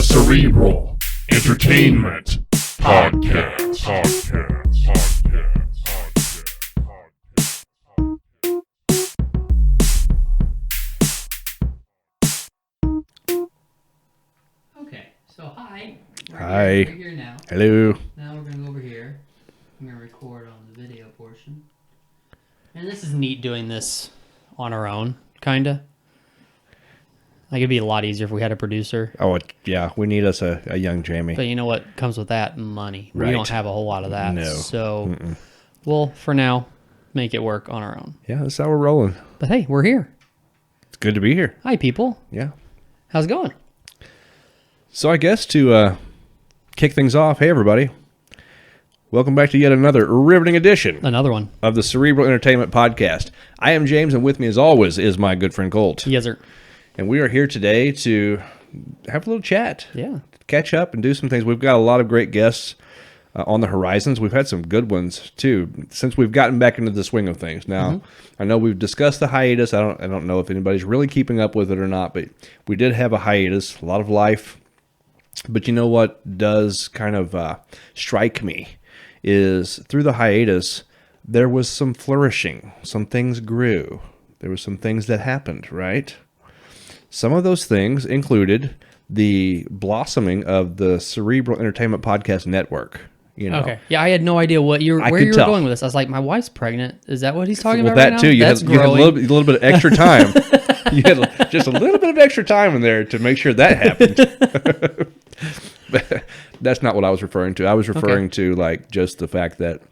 the Cerebral Entertainment Podcast. Okay, so hi. Hi. We're here now. Hello. Now we're going to go over here. I'm going to record on the video portion. And this is neat doing this on our own, kind of. Like, it'd be a lot easier if we had a producer. Oh, yeah. We need us a young Jamie. But you know what comes with that? Money. Right. We don't have a whole lot of that. No. So, we'll, for now, make it work on our own. Yeah, that's how we're rolling. But hey, we're here. It's good to be here. Hi, people. Yeah. How's it going? So I guess to kick things off, hey, everybody. Welcome back to yet another riveting edition Another one. of the Cerebral Entertainment Podcast. I am James, and with me, as always, is my good friend Colt. Yes, sir. And we are here today to have a little chat. Yeah. Catch up and do some things. We've got a lot of great guests on the horizons. We've had some good ones, too, since we've gotten back into the swing of things. Now, I know we've discussed the hiatus. I don't know if anybody's really keeping up with it or not, but we did have a hiatus, a lot of life. But you know what does kind of strike me is through the hiatus, there was some flourishing. Some things grew. There were some things that happened, right? Some of those things included the blossoming of the Cerebral Entertainment Podcast Network. You know. Okay. Yeah, I had no idea where you were going with this. I was like, my wife's pregnant. Is that what he's talking about right now? Well, that too. You had a little bit of extra time. You had just a little bit of extra time in there to make sure that happened. But that's not what I was referring to. I was referring to like just the fact that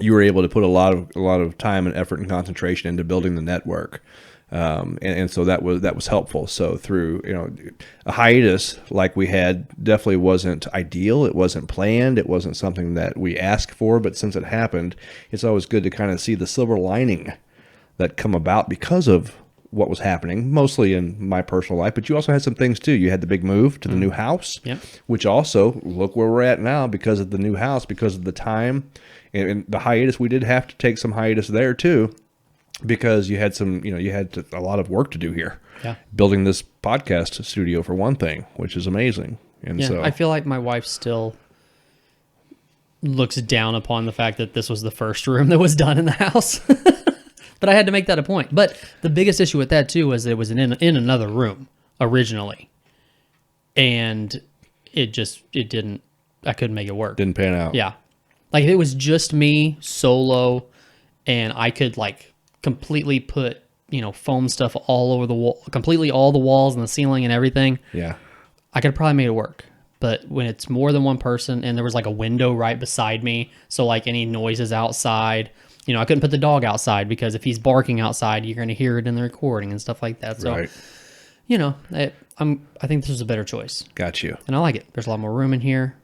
you were able to put a lot of time and effort and concentration into building the network. And so that was helpful. So through, a hiatus like we had definitely wasn't ideal. It wasn't planned. It wasn't something that we asked for, but since it happened, it's always good to kind of see the silver lining that come about because of what was happening, mostly in my personal life, but you also had some things too. You had the big move to the new house, which also, look where we're at now because of the new house, because of the time and the hiatus. We did have to take some hiatus there too. Because you had a lot of work to do here. Yeah. Building this podcast studio for one thing, which is amazing. And so I feel like my wife still looks down upon the fact that this was the first room that was done in the house. But I had to make that a point. But the biggest issue with that too was it was in another room originally. And I couldn't make it work. Didn't pan out. Yeah. Like if it was just me solo and I could like completely put, foam stuff all over the wall, completely all the walls and the ceiling and everything. Yeah. I could have probably made it work. But when it's more than one person and there was like a window right beside me, so like any noises outside, I couldn't put the dog outside because if he's barking outside, you're going to hear it in the recording and stuff like that. So, right. I think this was a better choice. Got you. And I like it. There's a lot more room in here.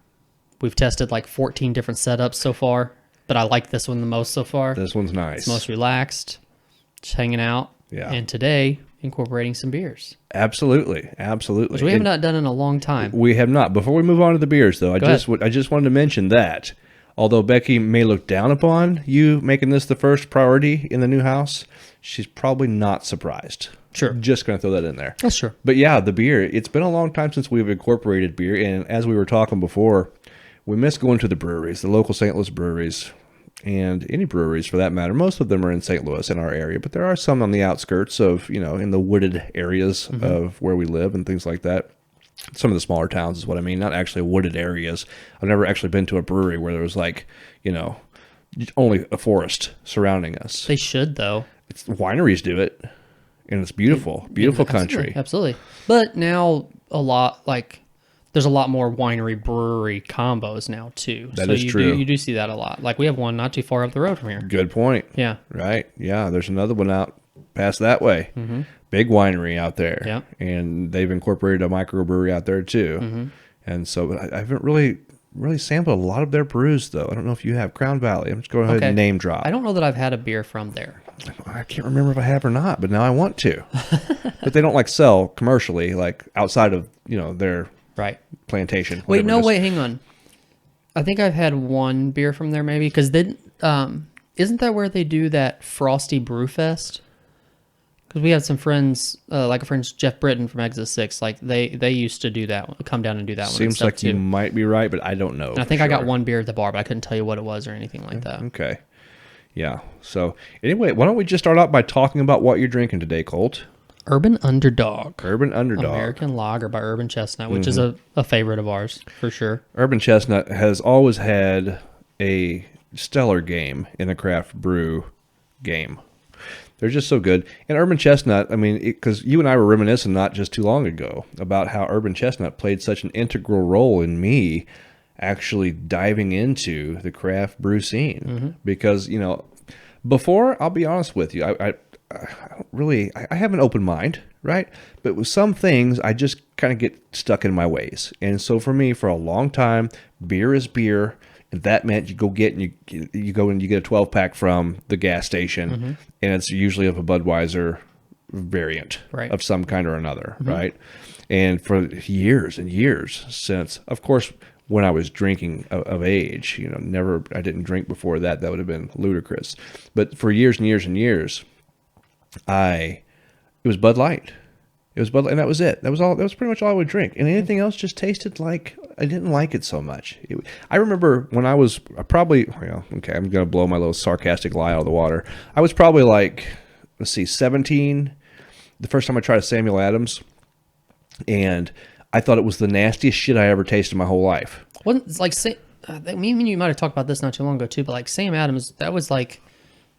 We've tested like 14 different setups so far, but I like this one the most so far. This one's nice. It's most relaxed. Just hanging out. Yeah. And today, incorporating some beers. Absolutely. Which we have not done in a long time. We have not. Before we move on to the beers, though, I just wanted to mention that although Becky may look down upon you making this the first priority in the new house, she's probably not surprised. Sure. Just going to throw that in there. That's sure. But yeah, the beer, it's been a long time since we've incorporated beer. And as we were talking before, we miss going to the breweries, the local St. Louis breweries. And any breweries for that matter. Most of them are in St. Louis in our area, but there are some on the outskirts of, in the wooded areas of where we live and things like that. Some of the smaller towns is what I mean, not actually wooded areas. I've never actually been to a brewery where there was like, only a forest surrounding us. They should, though. Wineries do it, and it's beautiful, beautiful country. Absolutely. But now there's a lot more winery-brewery combos now, too. That is true. You do see that a lot. Like, we have one not too far up the road from here. Good point. Yeah. Right. Yeah, there's another one out past that way. Mm-hmm. Big winery out there. Yeah. And they've incorporated a microbrewery out there, too. Mm-hmm. And so I haven't really sampled a lot of their brews, though. I don't know if you have. Crown Valley. I'm just going ahead and name drop. I don't know that I've had a beer from there. I can't remember if I have or not, but now I want to. But they don't, sell commercially, outside of, their... Right. Plantation. Wait, hang on. I think I've had one beer from there maybe, because isn't that where they do that Frosty Brew Fest? Because we had some friends, like a friend Jeff Britton from Exit 6, like they used to do that, come down and do that one. Seems like you might be right, but I don't know. And I think I got one beer at the bar, but I couldn't tell you what it was or anything like that. Okay. Yeah. So anyway, why don't we just start out by talking about what you're drinking today, Colt? Urban Underdog. Urban Underdog. American Lager by Urban Chestnut, which is a favorite of ours, for sure. Urban Chestnut has always had a stellar game in the craft brew game. They're just so good. And Urban Chestnut, I mean, because you and I were reminiscing not just too long ago about how Urban Chestnut played such an integral role in me actually diving into the craft brew scene. Because, you know, before, I'll be honest with you, I don't really, I have an open mind, right? But with some things, I just kind of get stuck in my ways. And so for me, for a long time, beer is beer. And that meant you go get and you go and you get a 12-pack from the gas station, and it's usually of a Budweiser variant of some kind or another, right? And for years and years since, of course, when I was drinking of age, you know, I didn't drink before that. That would have been ludicrous. But for years and years and years, it was Bud Light. It was Bud Light, and that was it. That was all. That was pretty much all I would drink. And anything else just tasted like I didn't like it so much. I remember when I was probably, well, okay, I'm going to blow my little sarcastic lie out of the water. I was probably like, 17, the first time I tried a Samuel Adams, and I thought it was the nastiest shit I ever tasted in my whole life. Wasn't it's like me and you might have talked about this not too long ago too, but like Sam Adams, that was like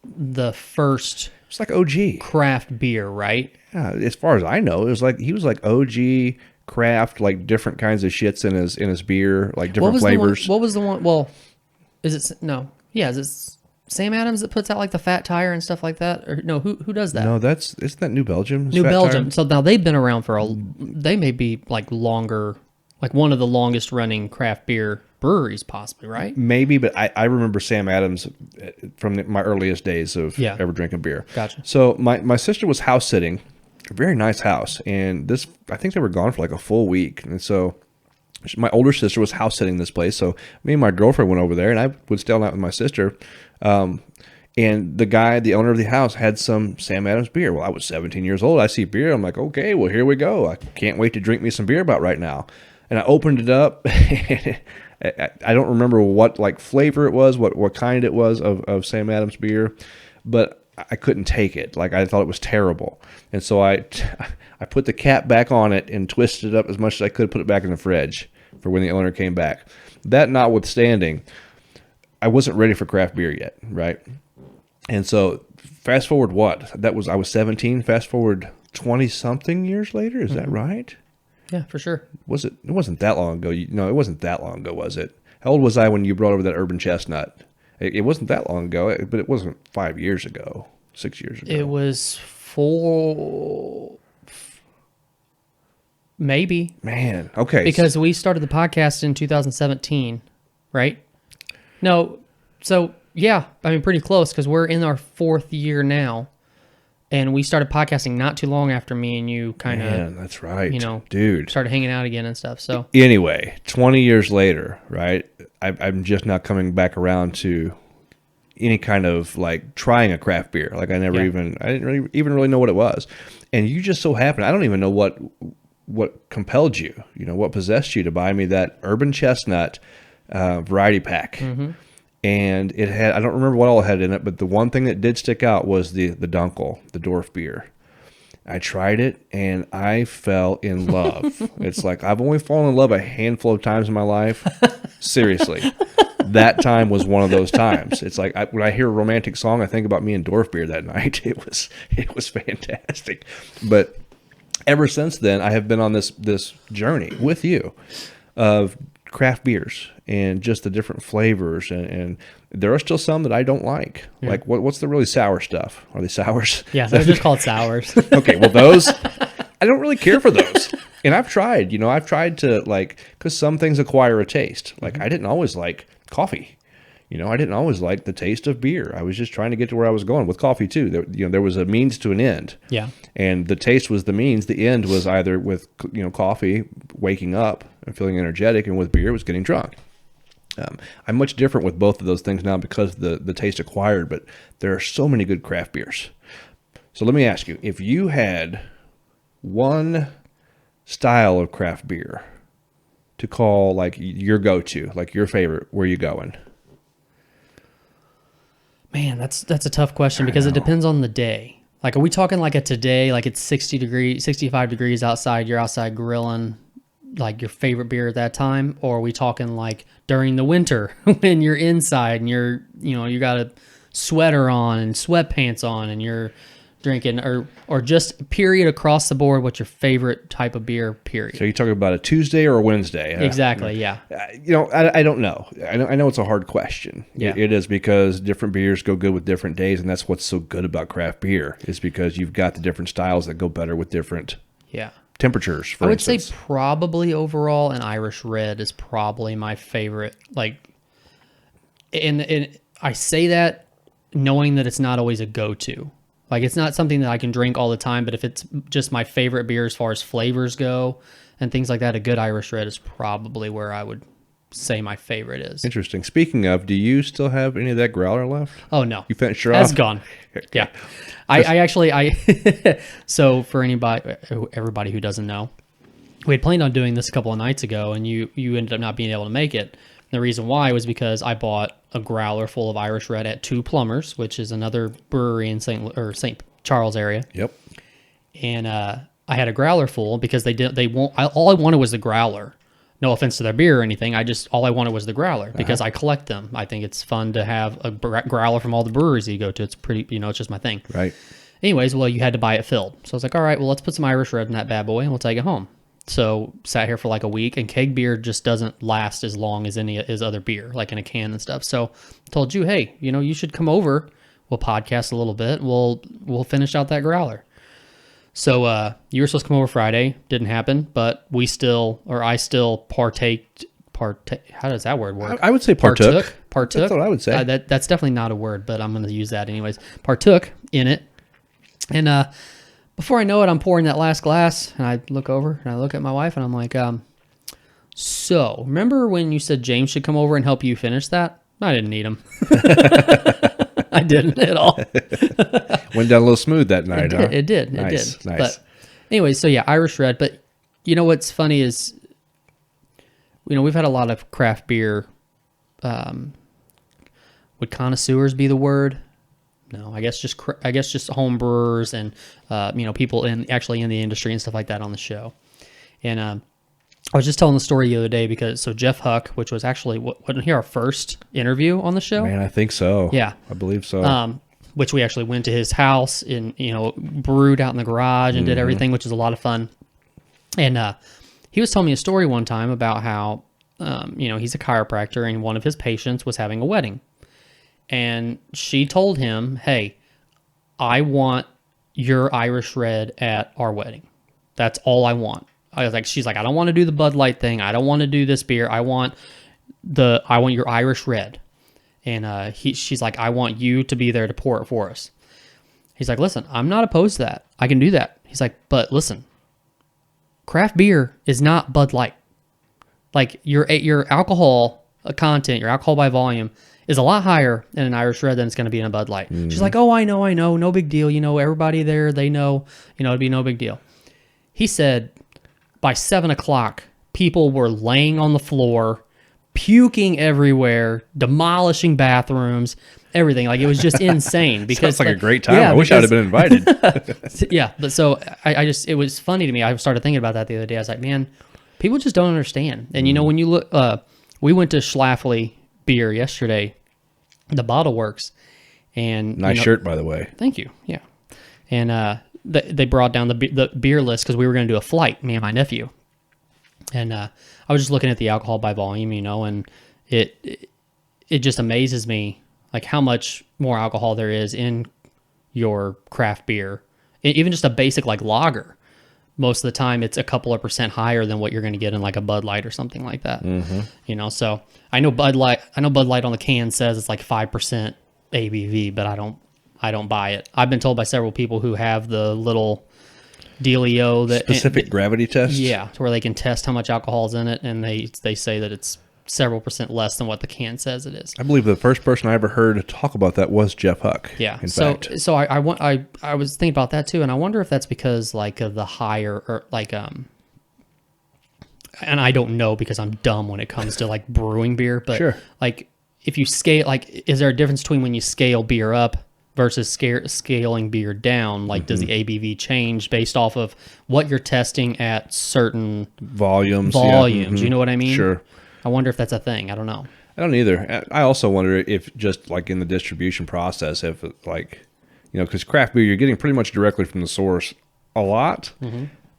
the first. It's like OG craft beer, right? Yeah, as far as I know, it was like he was like OG craft, like different kinds of shits in his beer, like different flavors. What was the one? Well, is it no? Yeah, is it Sam Adams that puts out like the Fat Tire and stuff like that? Or no, who does that? No, isn't that New Belgium? New Belgium. So now they've been around they may be like longer, like one of the longest running craft beer breweries, possibly, right? Maybe, but I remember Sam Adams from my earliest days of ever drinking beer. Gotcha. So my sister was house sitting, a very nice house, and I think they were gone for like a full week, and so my older sister was house sitting this place. So me and my girlfriend went over there, and I would stay all night with my sister. And the owner of the house, had some Sam Adams beer. Well, I was 17 years old. I see beer. I'm like, okay, well, here we go. I can't wait to drink me some beer about right now. And I opened it up. I don't remember what like flavor it was, what kind it was of Sam Adams beer, but I couldn't take it. Like I thought it was terrible. And so I put the cap back on it and twisted it up as much as I could, put it back in the fridge for when the owner came back. That notwithstanding, I wasn't ready for craft beer yet, right? And so fast forward I was 17, fast forward 20 something years later, is that right? Yeah, for sure. It wasn't that long ago. No, it wasn't that long ago, was it? How old was I when you brought over that Urban Chestnut? It wasn't that long ago, but it wasn't 5 years ago, 6 years ago. It was 4, maybe. Man, okay. Because we started the podcast in 2017, right? No, so yeah, I mean pretty close because we're in our 4th year now. And we started podcasting not too long after me and you kind of... Man, that's right. Dude. Started hanging out again and stuff, so... Anyway, 20 years later, right, I'm just not coming back around to any kind of, like, trying a craft beer. Like, I didn't even really know what it was. And you just so happened, I don't even know what compelled you, what possessed you to buy me that Urban Chestnut variety pack. Mm-hmm. And it had, I don't remember what all it had in it, but the one thing that did stick out was the Dunkel, the Dorf beer. I tried it, and I fell in love. It's like, I've only fallen in love a handful of times in my life. Seriously. That time was one of those times. It's like, when I hear a romantic song, I think about me and Dorf beer that night. It was fantastic. But ever since then, I have been on this journey with you of craft beers and just the different flavors, and there are still some that I don't like. Yeah. Like what's the really sour stuff? Are they sours? Yeah, they're just called sours. Okay, well those I don't really care for those. And I've tried to like, because some things acquire a taste. Like I didn't always like coffee. I didn't always like the taste of beer. I was just trying to get to where I was going with coffee too. There was a means to an end. Yeah. And the taste was the means. The end was either with coffee, waking up and feeling energetic, and with beer, it was getting drunk. I'm much different with both of those things now because the taste acquired. But there are so many good craft beers. So let me ask you, if you had one style of craft beer to call like your go-to, like your favorite, where you going? Man, that's a tough question because it depends on the day. Like, are we talking like a today, like it's 65 degrees outside, you're outside grilling, like your favorite beer at that time? Or are we talking like during the winter when you're inside and you got a sweater on and sweatpants on and you're drinking, or just period across the board, what's your favorite type of beer, period? So you're talking about a Tuesday or a Wednesday? Exactly, yeah. I don't know. I know it's a hard question. Yeah. It is, because different beers go good with different days, and that's what's so good about craft beer, is because you've got the different styles that go better with different temperatures, for instance. I would say probably overall an Irish Red is probably my favorite. Like, and I say that knowing that it's not always a go-to. Like, it's not something that I can drink all the time, but if it's just my favorite beer as far as flavors go and things like that, a good Irish Red is probably where I would say my favorite is. Interesting. Speaking of, do you still have any of that growler left? Oh, no. You finished your That's off? gone. Yeah. I actually, so for everybody who doesn't know, we had planned on doing this a couple of nights ago, and you ended up not being able to make it. The reason why was because I bought a growler full of Irish Red at Two Plumbers, which is another brewery in St. Charles area. Yep. And I had a growler full because all I wanted was the growler. No offense to their beer or anything. All I wanted was the growler because I collect them. I think it's fun to have a growler from all the breweries that you go to. It's pretty, it's just my thing. Right. Anyways, well, you had to buy it filled. So I was like, all right, well, let's put some Irish Red in that bad boy and we'll take it home. So sat here for like a week, and keg beer just doesn't last as long as any as other beer, like in a can and stuff. So told you, hey, you should come over. We'll podcast a little bit. We'll finish out that growler. So you were supposed to come over Friday. Didn't happen, but I still partake. How does that word work? I would say partook. Partook. That's what I would say. That's definitely not a word, but I'm going to use that anyways. Partook in it. And before I know it, I'm pouring that last glass, and I look over, and I look at my wife, and I'm like, so, remember when you said James should come over and help you finish that? I didn't need him. I didn't at all. Went down a little smooth that night, huh? It did. Nice. But anyway, so yeah, Irish Red. But what's funny is, we've had a lot of craft beer. Would connoisseurs be the word? No, I guess just home brewers and people in the industry and stuff like that on the show. And I was just telling the story the other day because Jeff Huck, which was actually wasn't he our first interview on the show? Man, I think so. Yeah, I believe so. Which we actually went to his house and brewed out in the garage and did everything, which is a lot of fun. And he was telling me a story one time about how he's a chiropractor and one of his patients was having a wedding. And she told him, hey, I want your Irish Red at our wedding. That's all I want. She's like, I don't want to do the Bud Light thing. I don't want to do this beer. I want your Irish Red. And she's like, I want you to be there to pour it for us. He's like, listen, I'm not opposed to that. I can do that. He's like, but listen, craft beer is not Bud Light. Like your alcohol content, your alcohol by volume is a lot higher in an Irish Red than it's going to be in a Bud Light. She's like, oh, I know, no big deal. Everybody there, they know, it'd be no big deal. He said by 7:00, people were laying on the floor, puking everywhere, demolishing bathrooms, everything. Like, it was just insane. Because sounds like a great time. Yeah, I wish I'd have been invited. Yeah, but so it was funny to me. I started thinking about that the other day. I was like, man, people just don't understand. And when you look, we went to Schlafly Beer yesterday, the Bottle Works, and nice shirt, by the way. Thank you. Yeah, and they brought down the beer list because we were going to do a flight, me and my nephew, and I was just looking at the alcohol by volume, and it just amazes me like how much more alcohol there is in your craft beer, even just a basic like lager. Most of the time it's a couple of % higher than what you're going to get in like a Bud Light or something like that. So I know Bud Light on the can says it's like 5% ABV, but I don't buy it. I've been told by several people who have the little dealio that specific gravity test. Yeah, to where they can test how much alcohol is in it, and they say that it's several percent less than what the can says it is. I believe the first person I ever heard talk about that was Jeff Huck. Yeah. In So fact. so I was thinking about that too, and I wonder if that's because like of the higher or like and I don't know because I'm dumb when it comes to like brewing beer, but Sure. like if you scale, like, is there a difference between when you scale beer up versus scaling beer down? Like, does the ABV change based off of what you're testing at certain volumes? Yeah. You know what I mean? Sure. I wonder if that's a thing. I don't know. I don't either. I also wonder if just like in the distribution process, if like, you know, because craft beer, you're getting pretty much directly from the source a lot.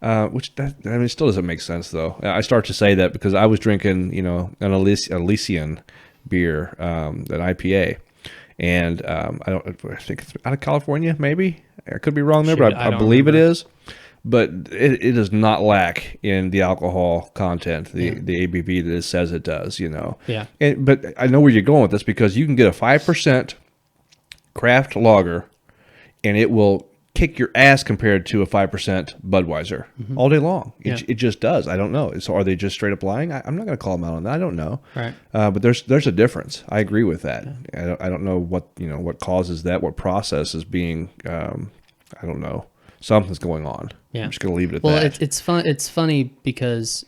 Which it still doesn't make sense though. I start to say that because I was drinking, you know, an Elysian beer, an IPA, and I think it's out of California, maybe. I could be wrong there, but I believe it is. But it does not lack in the alcohol content, the ABV that it says it does, you know. Yeah. But I know where you're going with this because you can get a 5% craft lager, and it will kick your ass compared to a 5% Budweiser all day long. It just does. I don't know. So are they just straight up lying? I'm not going to call them out on that. I don't know. Right. But there's a difference. I agree with that. I don't know what causes that. What process is being. I don't know. Something's going on. Yeah. I'm just going to leave it at well, that. It's fun. It's funny because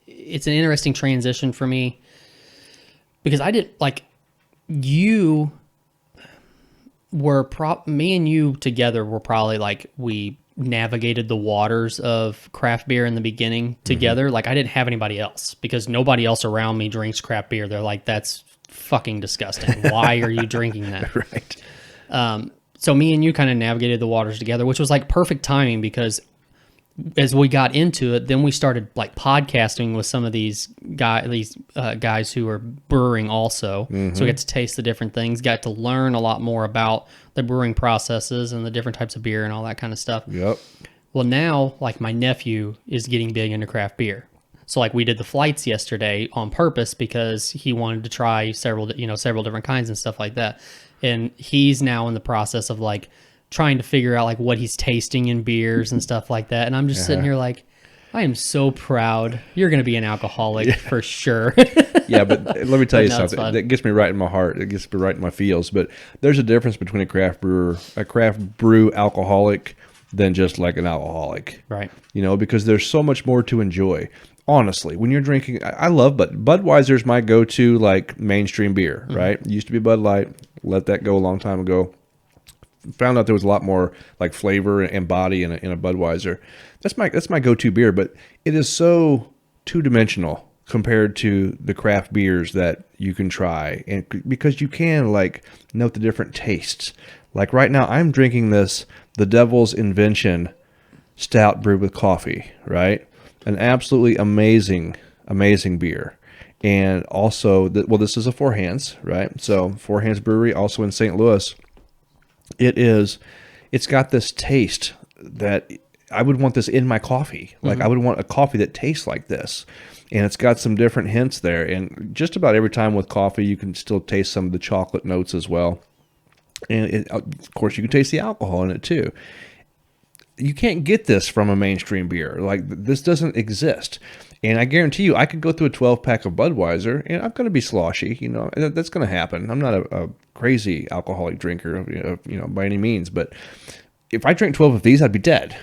it's an interesting transition for me because I didn't like you. Me and you together were probably like we navigated the waters of craft beer in the beginning together. Like I didn't have anybody else because nobody else around me drinks craft beer. They're like, that's fucking disgusting. Why are you drinking that? Right. So me and you kind of navigated the waters together, which was like perfect timing because as we got into it, then we started like podcasting with some of these guys who are brewing also. So we got to taste the different things, got to learn a lot more about the brewing processes and the different types of beer and all that kind of stuff. Yep. Well, now like my nephew is getting big into craft beer. So like we did the flights yesterday on purpose because he wanted to try several different kinds and stuff like that. And he's now in the process of like trying to figure out like what he's tasting in beers and stuff like that. And I'm just sitting here like, I am so proud. You're going to be an alcoholic for sure. Yeah, but let me tell you something. Fun. That gets me right in my heart. It gets me right in my feels. But there's a difference between a craft brew alcoholic than just like an alcoholic. Right. You know, because there's so much more to enjoy. Honestly, when you're drinking, I love Budweiser's my go-to like mainstream beer, right? It used to be Bud Light. Let that go a long time ago. Found out there was a lot more like flavor and body in a Budweiser. That's my go-to beer, but it is so two-dimensional compared to the craft beers that you can try, and because you can like note the different tastes. Like right now, I'm drinking the Devil's Invention Stout brewed with coffee, right? An absolutely amazing beer. And also, this is a Four Hands, right? So Four Hands Brewery, also in St. Louis. It's got this taste that I would want this in my coffee. Like I would want a coffee that tastes like this. And it's got some different hints there. And just about every time with coffee, you can still taste some of the chocolate notes as well. And of course, you can taste the alcohol in it too. You can't get this from a mainstream beer. Like this doesn't exist. And I guarantee you, I could go through a 12-pack of Budweiser, and I'm going to be sloshy. You know, that's going to happen. I'm not a crazy alcoholic drinker, you know, by any means. But if I drank 12 of these, I'd be dead.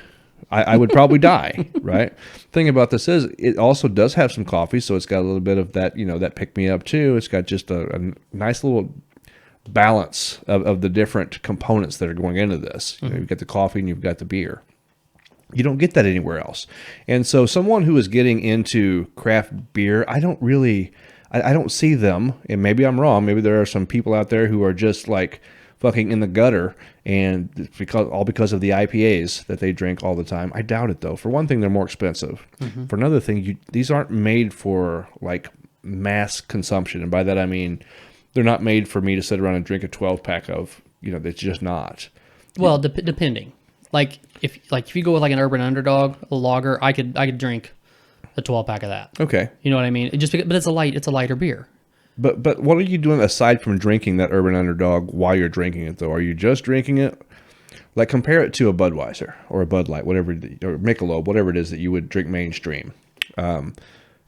I would probably die, right? Thing about this is, it also does have some coffee, so it's got a little bit of that, you know, that pick me up too. It's got just a nice little balance of the different components that are going into this. You know, you've got the coffee and you've got the beer. You don't get that anywhere else. And so someone who is getting into craft beer, I don't see them, and maybe I'm wrong. Maybe there are some people out there who are just like fucking in the gutter, and because of the IPAs that they drink all the time. I doubt it though. For one thing, they're more expensive. For another thing, these aren't made for like mass consumption. And by that I mean they're not made for me to sit around and drink a 12-pack of, you know, it's just not. Well, Depending. Like if you go with like an Urban Underdog, a lager, I could drink a 12-pack of that. Okay. You know what I mean? But it's a lighter beer. But what are you doing aside from drinking that Urban Underdog while you're drinking it though? Are you just drinking it? Like compare it to a Budweiser or a Bud Light, whatever, or Michelob, whatever it is that you would drink mainstream.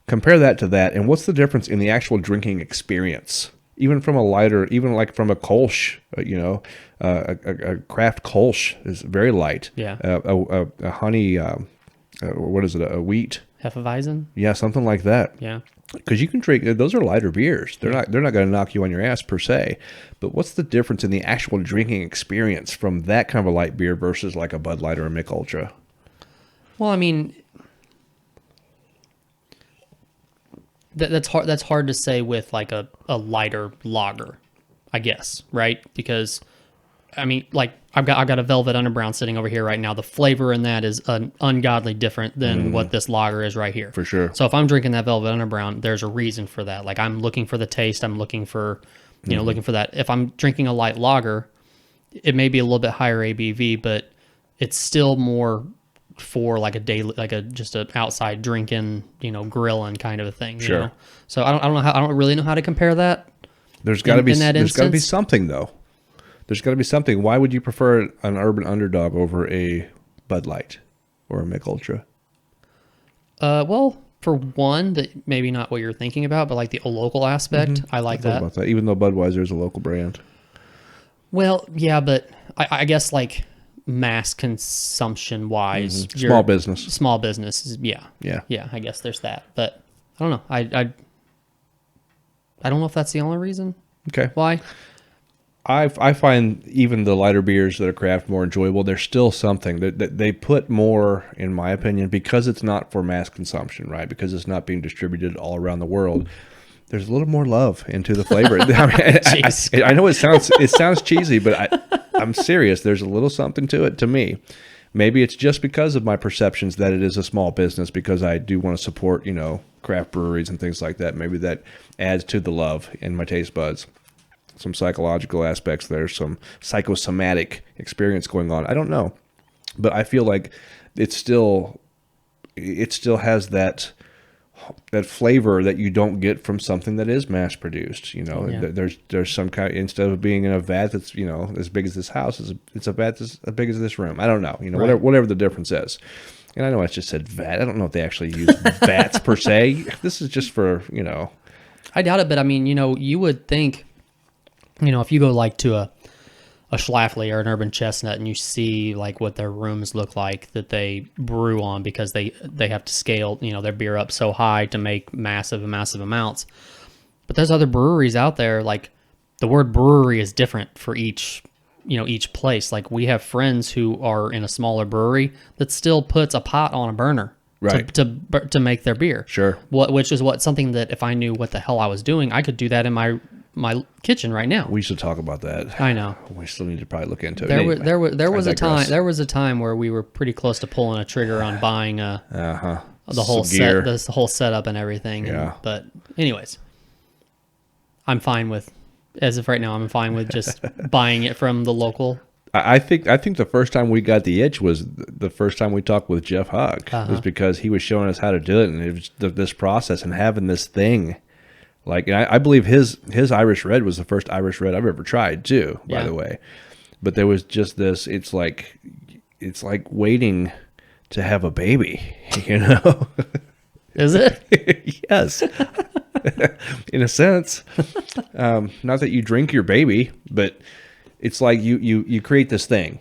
compare that to that, and what's the difference in the actual drinking experience? Even from a lighter, even like from a Kolsch, a craft Kolsch is very light. Yeah. A honey, what is it? A wheat. Hefeweizen? Yeah, something like that. Yeah. Because you can drink, those are lighter beers. They're not going to knock you on your ass per se. But what's the difference in the actual drinking experience from that kind of a light beer versus like a Bud Light or a Mick Ultra? Well, I mean, that's hard. That's hard to say with like a lighter lager, I guess, right? Because I mean, like I've got a Velvet Underground sitting over here right now. The flavor in that is ungodly different than what this lager is right here. For sure. So if I'm drinking that Velvet Underground, there's a reason for that. Like I'm looking for the taste. I'm looking for, looking for that. If I'm drinking a light lager, it may be a little bit higher ABV, but it's still more for like a daily, like just an outside drinking, grilling kind of a thing. Sure. You know? So I don't really know how to compare that. There's got to be something though. There's got to be something. Why would you prefer an Urban Underdog over a Bud Light or a Mick Ultra? Well, for one, that maybe not what you're thinking about, but like the local aspect, I like that. About that. Even though Budweiser is a local brand. Well, yeah, but I guess like mass consumption wise, small business. Small business is yeah. I guess there's that, but I don't know. I don't know if that's the only reason. Okay. Why? I find even the lighter beers that are craft more enjoyable. There's still something that they put more, in my opinion, because it's not for mass consumption, right? Because it's not being distributed all around the world. There's a little more love into the flavor. I know it sounds cheesy, but I'm serious. There's a little something to it to me. Maybe it's just because of my perceptions that it is a small business, because I do want to support, craft breweries and things like that. Maybe that adds to the love in my taste buds. Some psychological aspects there, some psychosomatic experience going on. I don't know, but I feel like it still has that flavor that you don't get from something that is mass produced. There's some kind, instead of being in a vat that's as big as this house, it's a vat that's as big as this room. I don't know, Right. whatever the difference is. And I know I just said vat. I don't know if they actually use vats per se. This is just for I doubt it, but I mean, you would think. If you go like to a Schlafly or an Urban Chestnut and you see like what their rooms look like that they brew on, because they have to scale, their beer up so high to make massive amounts. But there's other breweries out there, like the word brewery is different for each place. Like we have friends who are in a smaller brewery that still puts a pot on a burner. Right. To make their beer. Sure. Which is something that if I knew what the hell I was doing, I could do that in my kitchen right now. We should talk about that. I know. We still need to probably look into it. There was a time where we were pretty close to pulling a trigger on buying the whole set, the whole setup and everything. Yeah. But anyways, I'm fine with, as of right now, I'm fine with just buying it from the local. I think the first time we got the itch was the first time we talked with Jeff Hugg. It was because he was showing us how to do it, and it was this process and having this thing. Like, and I believe his Irish Red was the first Irish Red I've ever tried too, by the way. But there was just this, it's like waiting to have a baby, Is it? Yes. In a sense. Not that you drink your baby, but it's like you create this thing.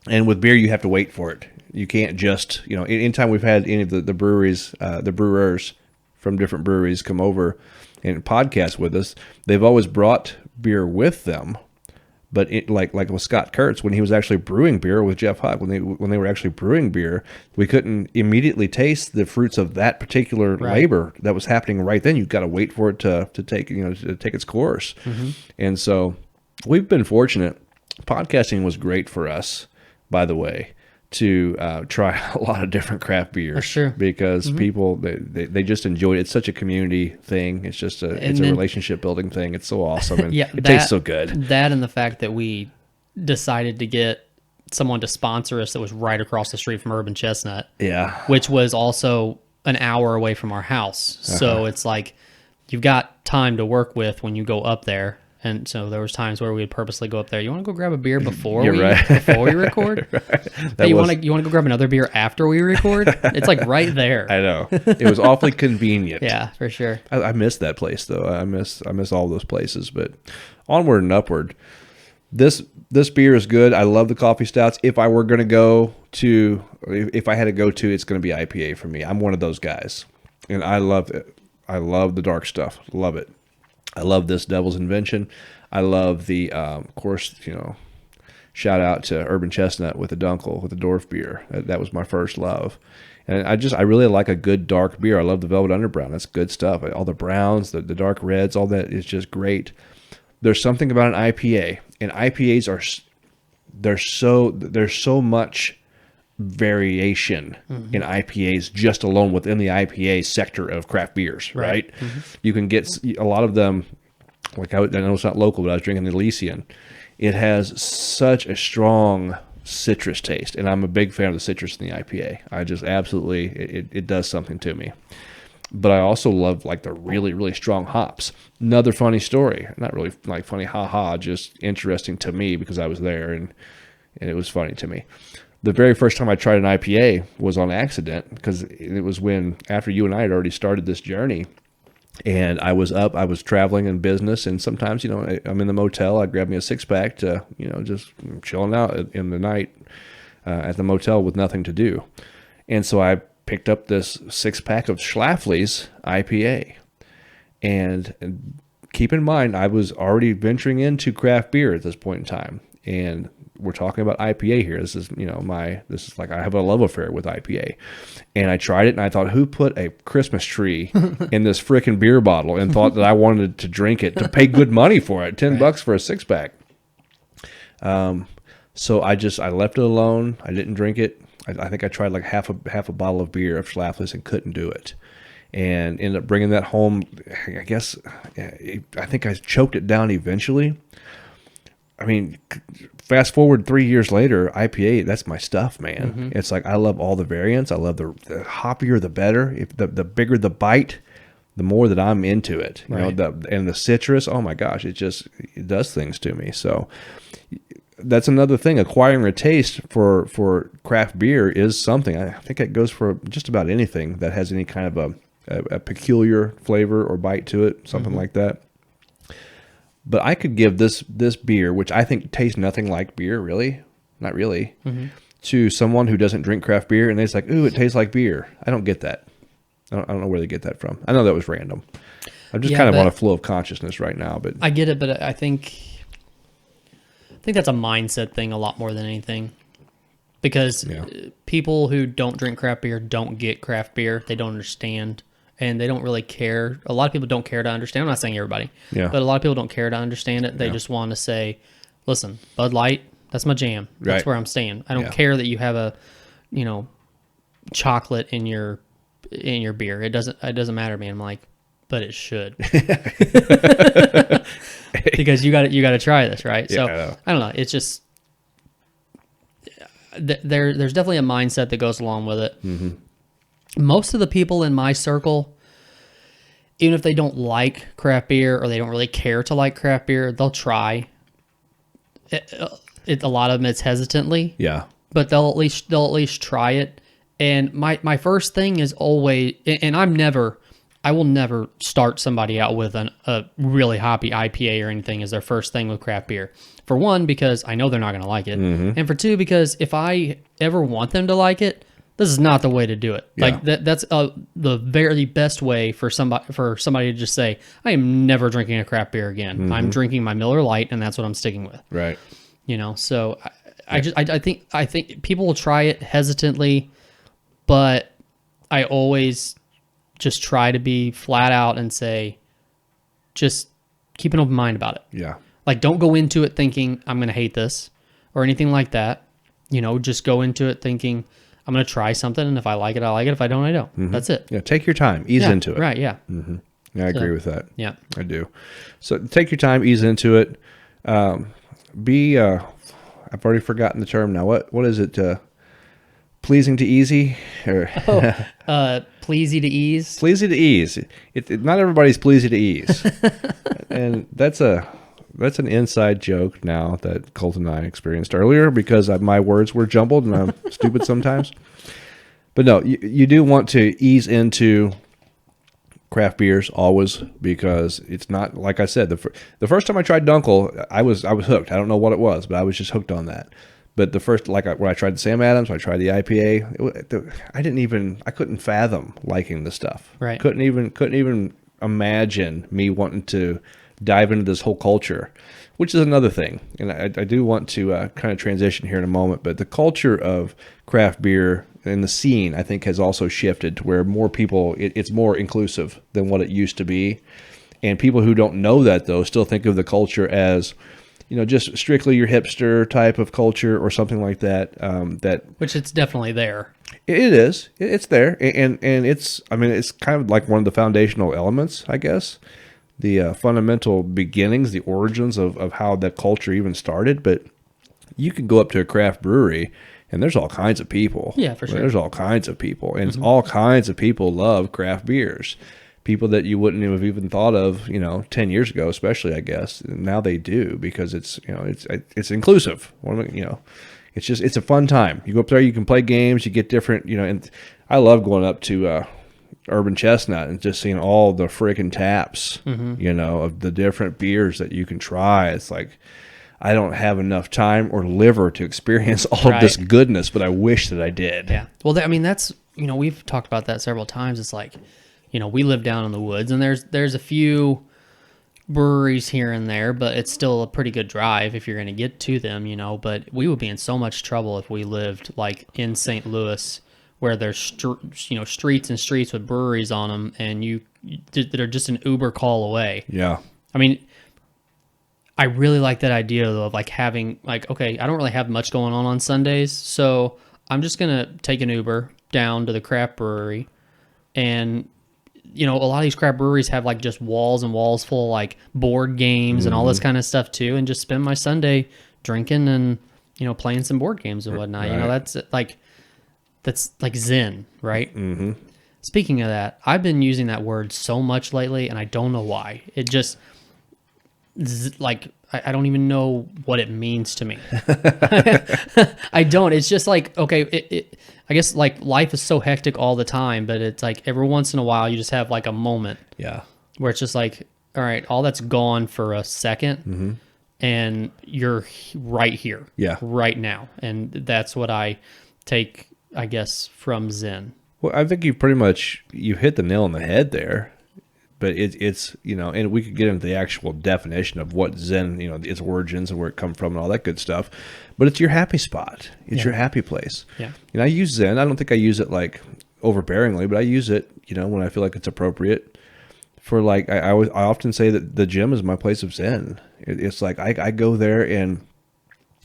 And with beer, you have to wait for it. You can't just, anytime we've had any of the breweries, the brewers from different breweries come over and podcast with us, they've always brought beer with them. But like with Scott Kurtz, when he was actually brewing beer with Jeff Hugg, when they were actually brewing beer, we couldn't immediately taste the fruits of that particular labor that was happening right then. You've got to wait for it to take to take its course. And so we've been fortunate. Podcasting was great for us, by the way, to try a lot of different craft beers. For sure. Because people, they just enjoy it. It's such a community thing. It's just a relationship building thing. It's so awesome. And it tastes so good. That and the fact that we decided to get someone to sponsor us that was right across the street from Urban Chestnut. Yeah. Which was also an hour away from our house. So it's like you've got time to work with when you go up there. And so there was times where we'd purposely go up there. You want to go grab a beer before You're we right. before we record? Right. Hey, you want to go grab another beer after we record? It's like right there. I know. It was awfully convenient. Yeah, for sure. I miss that place though. I miss all those places. But onward and upward. This beer is good. I love the coffee stouts. If I were going to go to, if I had to go to, it's going to be IPA for me. I'm one of those guys, and I love it. I love the dark stuff. Love it. I love this Devil's Invention. I love the, of course, shout out to Urban Chestnut with the Dunkel, with the Dorf beer. That was my first love. And I really like a good dark beer. I love the Velvet Underbrown. That's good stuff. All the browns, the dark reds, all that is just great. There's something about an IPA, and IPAs there's so much variation in IPAs just alone within the IPA sector of craft beers, right? Mm-hmm. You can get a lot of them, like I know it's not local, but I was drinking the Elysian. It has such a strong citrus taste, and I'm a big fan of the citrus in the IPA. I just absolutely, it does something to me. But I also love like the really, really strong hops. Another funny story, not really like funny, haha, just interesting to me because I was there and it was funny to me. The very first time I tried an IPA was on accident because it was after you and I had already started this journey, and I was traveling in business, and sometimes, I'm in the motel, I'd grab me a 6-pack to, just chilling out in the night at the motel with nothing to do. And so I picked up this 6-pack of Schlafly's IPA. And keep in mind, I was already venturing into craft beer at this point in time. And we're talking about IPA here. This is, like I have a love affair with IPA. And I tried it and I thought, who put a Christmas tree in this frickin' beer bottle and thought that I wanted to drink it, to pay good money for it, $10 for a 6-pack. So I left it alone. I didn't drink it. I think I tried like half a bottle of beer of Schlafly's and couldn't do it. And ended up bringing that home. I think I choked it down eventually. I mean, fast forward 3 years later, IPA, that's my stuff, man. Mm-hmm. It's like I love all the variants. I love the hoppier, the better. If the bigger the bite, the more that I'm into it. Right. And the citrus, oh my gosh, it does things to me. So that's another thing. Acquiring a taste for craft beer is something. I think it goes for just about anything that has any kind of a peculiar flavor or bite to it, something like that. But I could give this beer, which I think tastes nothing like beer, really, not really, to someone who doesn't drink craft beer, and they're just like, ooh, it tastes like beer. I don't get that. I don't know where they get that from. I know that was random. I'm just kind of on a flow of consciousness right now. But I get it, but I think that's a mindset thing a lot more than anything. Because people who don't drink craft beer don't get craft beer. They don't understand. And they don't really care. A lot of people don't care to understand. I'm not saying everybody, but a lot of people don't care to understand it. They just want to say, listen, Bud Light, that's my jam. That's where I'm staying. I don't care that you have a, chocolate in your beer. It doesn't matter to me. I'm like, but it should. Because you got to try this, right? Yeah, so I don't know. It's just, there's definitely a mindset that goes along with it. Mm-hmm. Most of the people in my circle, even if they don't like craft beer or they don't really care to like craft beer, they'll try. A lot of them, it's hesitantly. Yeah. But they'll at least try it. And my first thing is always, and I will never start somebody out with a really hoppy IPA or anything as their first thing with craft beer. For one, because I know they're not going to like it. Mm-hmm. And for two, because if I ever want them to like it, this is not the way to do it. Yeah. Like that's the very best way for somebody to just say, I am never drinking a craft beer again. Mm-hmm. I'm drinking my Miller Lite, and that's what I'm sticking with. Right. So I think people will try it hesitantly, but I always just try to be flat out and say, just keep an open mind about it. Yeah. Like, don't go into it thinking I'm going to hate this or anything like that. Just go into it thinking, I'm going to try something, and if I like it, I like it. If I don't, I don't. Mm-hmm. That's it. Yeah, take your time. Ease into it. Right, yeah. Mm-hmm. Yeah, I agree with that. Yeah. I do. So take your time, ease into it. I've already forgotten the term now. What is it? Pleasing to easy? Or pleasy to ease? Pleasy to ease. Not everybody's pleasy to ease. And that's that's an inside joke now that Colt and I experienced earlier because my words were jumbled and I'm stupid sometimes. But no, you do want to ease into craft beers always, because it's not, like I said, the first time I tried Dunkel, I was hooked. I don't know what it was, but I was just hooked on that. But the first, when I tried the Sam Adams, when I tried the IPA, I couldn't fathom liking the stuff. Right. Couldn't even imagine me wanting to dive into this whole culture, which is another thing. And I do want to kind of transition here in a moment, but the culture of craft beer and the scene, I think, has also shifted to where more people, it's more inclusive than what it used to be. And people who don't know that, though, still think of the culture as, just strictly your hipster type of culture or something like that. Which it's definitely there. It is. It's there. And it's kind of like one of the foundational elements, I guess. The fundamental beginnings, the origins of how that culture even started. But you can go up to a craft brewery and there's all kinds of people. Yeah, for sure. There's all kinds of people. And all kinds of people love craft beers. People that you wouldn't have even thought of, 10 years ago, especially, I guess. Now they do, because it's inclusive. It's a fun time. You go up there, you can play games, you get different, and I love going up to Urban Chestnut and just seeing all the freaking taps, of the different beers that you can try. It's like, I don't have enough time or liver to experience all of this goodness, but I wish that I did. Yeah. Well, that's, we've talked about that several times. It's like, we live down in the woods, and there's a few breweries here and there, but it's still a pretty good drive if you're going to get to them, but we would be in so much trouble if we lived like in St. Louis, where there's streets and streets with breweries on them, and that are just an Uber call away. Yeah. I mean, I really like that idea, though, of like having, like, okay, I don't really have much going on Sundays, so I'm just going to take an Uber down to the craft brewery. And, a lot of these craft breweries have like just walls and walls full of like board games and all this kind of stuff too, and just spend my Sunday drinking and, playing some board games and whatnot. Right. That's like Zen, right? Mm-hmm. Speaking of that, I've been using that word so much lately, and I don't know why. It just... I don't even know what it means to me. I don't. It's just like, okay, I guess like life is so hectic all the time, but it's like every once in a while you just have like a moment where it's just like, all right, all that's gone for a second, and you're right here, right now. And that's what I take, I guess, from Zen. Well, I think you hit the nail on the head there. But it's and we could get into the actual definition of what Zen, its origins and where it come from and all that good stuff. But it's your happy spot. It's your happy place. Yeah. I use Zen. I don't think I use it like overbearingly, but I use it, when I feel like it's appropriate. For like, I often say that the gym is my place of Zen. It's like I go there and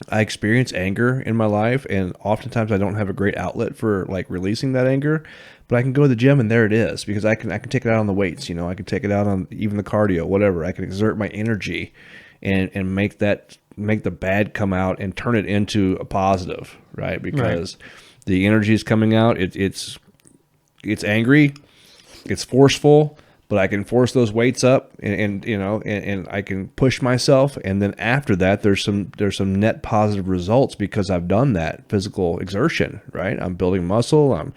I experience anger in my life, and oftentimes I don't have a great outlet for like releasing that anger, but I can go to the gym and there it is, because I can take it out on the weights, I can take it out on even the cardio, whatever. I can exert my energy and make the bad come out and turn it into a positive, right? Because the energy is coming out. It's angry, it's forceful, but I can force those weights up and I can push myself. And then after that, there's some net positive results because I've done that physical exertion, right? I'm building muscle. I'm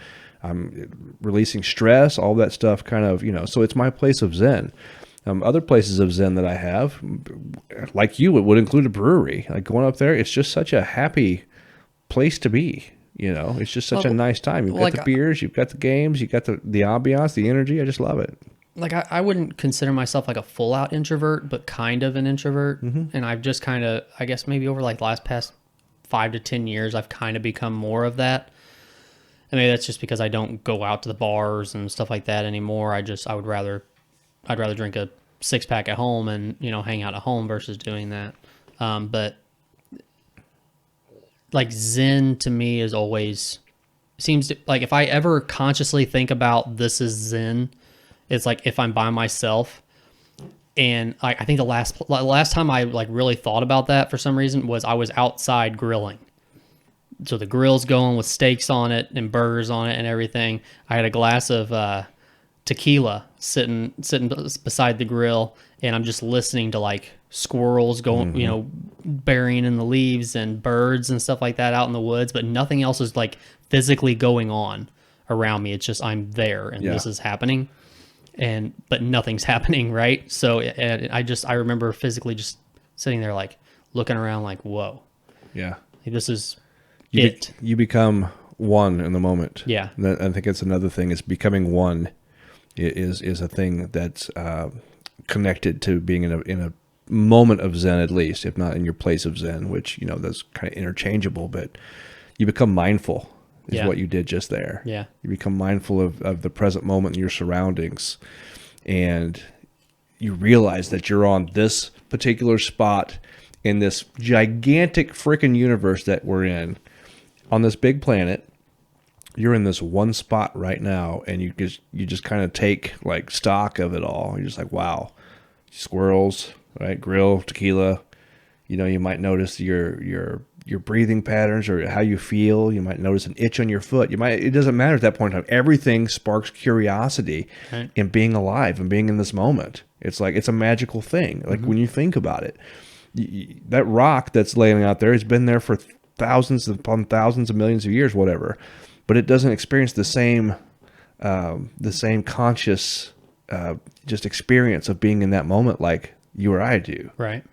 releasing stress, all that stuff kind of, so it's my place of Zen. Other places of Zen that I have, like you, it would include a brewery. Like going up there, it's just such a happy place to be. It's just such a nice time. You've got the beers, you've got the games, you've got the ambiance, the energy. I just love it. Like I wouldn't consider myself like a full out introvert, but kind of an introvert. And I've just kind of, I guess maybe over like the past 5 to 10 years, I've kind of become more of that. I mean, that's just because I don't go out to the bars and stuff like that anymore. I'd rather drink a 6-pack at home and, hang out at home versus doing that. But like Zen to me is always seems to, like, if I ever consciously think about this is Zen, it's like if I'm by myself. And I think the last time I like really thought about that for some reason was I was outside grilling. So the grill's going with steaks on it and burgers on it and everything. I had a glass of tequila sitting beside the grill, and I'm just listening to like squirrels going, burying in the leaves and birds and stuff like that out in the woods, but nothing else is like physically going on around me. It's just I'm there and this is happening, but nothing's happening, right? So I remember physically just sitting there like looking around like, whoa. Yeah. This is you become one in the moment. Yeah. And I think it's another thing is becoming one is a thing that's connected to being in a moment of Zen, at least, if not in your place of Zen, which, that's kind of interchangeable, but you become mindful is what you did just there. Yeah. You become mindful of the present moment and your surroundings, and you realize that you're on this particular spot in this gigantic freaking universe that we're in, on this big planet. You're in this one spot right now, and you just kind of take like stock of it all. You're just like, wow, squirrels, right? Grill, tequila. You might notice your breathing patterns or how you feel. You might notice an itch on your foot. It doesn't matter at that point in time. Everything sparks curiosity in being alive and being in this moment. It's like, it's a magical thing. Like when you think about it, that rock that's laying out there has been there for thousands upon thousands of millions of years, whatever, but it doesn't experience the same conscious just experience of being in that moment like you or I do. Right.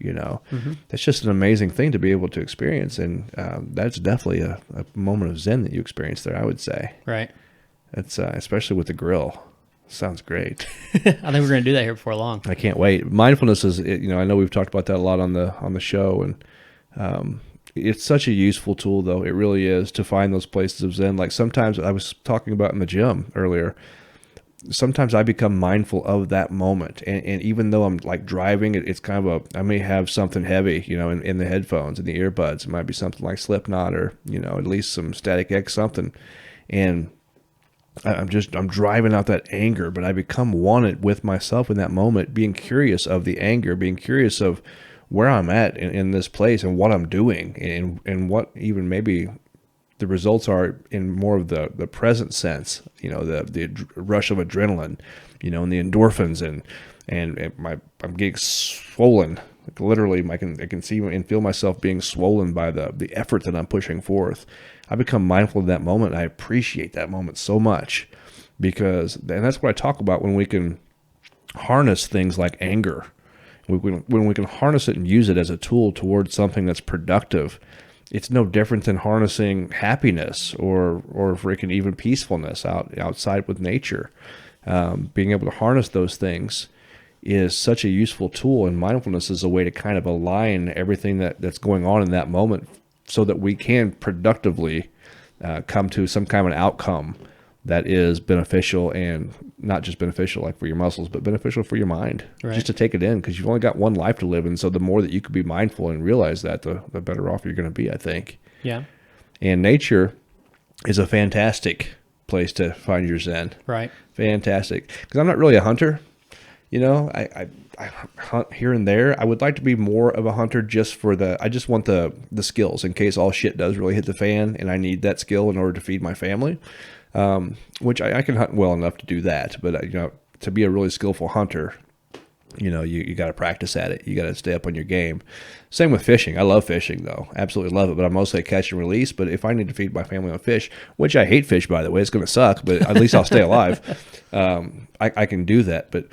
That's just an amazing thing to be able to experience, and that's definitely a moment of Zen that you experience there, I would say. Right. That's especially with the grill. Sounds great. I think we're going to do that here before long. I can't wait. Mindfulness is, I know we've talked about that a lot on the show, and it's such a useful tool, though. It really is, to find those places of Zen. Like sometimes I was talking about in the gym earlier, sometimes I become mindful of that moment. And even though I'm like driving, it's kind of I may have something heavy, in the headphones and the earbuds. It might be something like Slipknot or, at least some Static X something. And I'm driving out that anger, but I become one with myself in that moment, being curious of the anger, being curious of where I'm at in this place and what I'm doing, and what even maybe the results are in more of the present sense, the rush of adrenaline, and the endorphins, and I'm getting swollen. Like literally, I can see and feel myself being swollen by the effort that I'm pushing forth. I become mindful of that moment. I appreciate that moment so much, and that's what I talk about when we can harness things like anger. When we can harness it and use it as a tool towards something that's productive. It's no different than harnessing happiness or freaking even peacefulness outside with nature. Being able to harness those things is such a useful tool, and mindfulness is a way to kind of align everything that's going on in that moment so that we can productively come to some kind of an outcome that is beneficial, and not just beneficial like for your muscles, but beneficial for your mind. Right. Just to take it in, because you've only got one life to live, and so the more that you could be mindful and realize that, the better off you're going to be, I think. Yeah. And nature is a fantastic place to find your Zen. Right. Fantastic. Because I'm not really a hunter. I hunt here and there. I would like to be more of a hunter I just want the skills in case all shit does really hit the fan and I need that skill in order to feed my family. Which I can hunt well enough to do that, but to be a really skillful hunter, you got to practice at it. You got to stay up on your game. Same with fishing. I love fishing though. Absolutely love it, but I'm mostly a catch and release. But if I need to feed my family on fish, which I hate fish, by the way, it's going to suck, but at least I'll stay alive. I can do that. But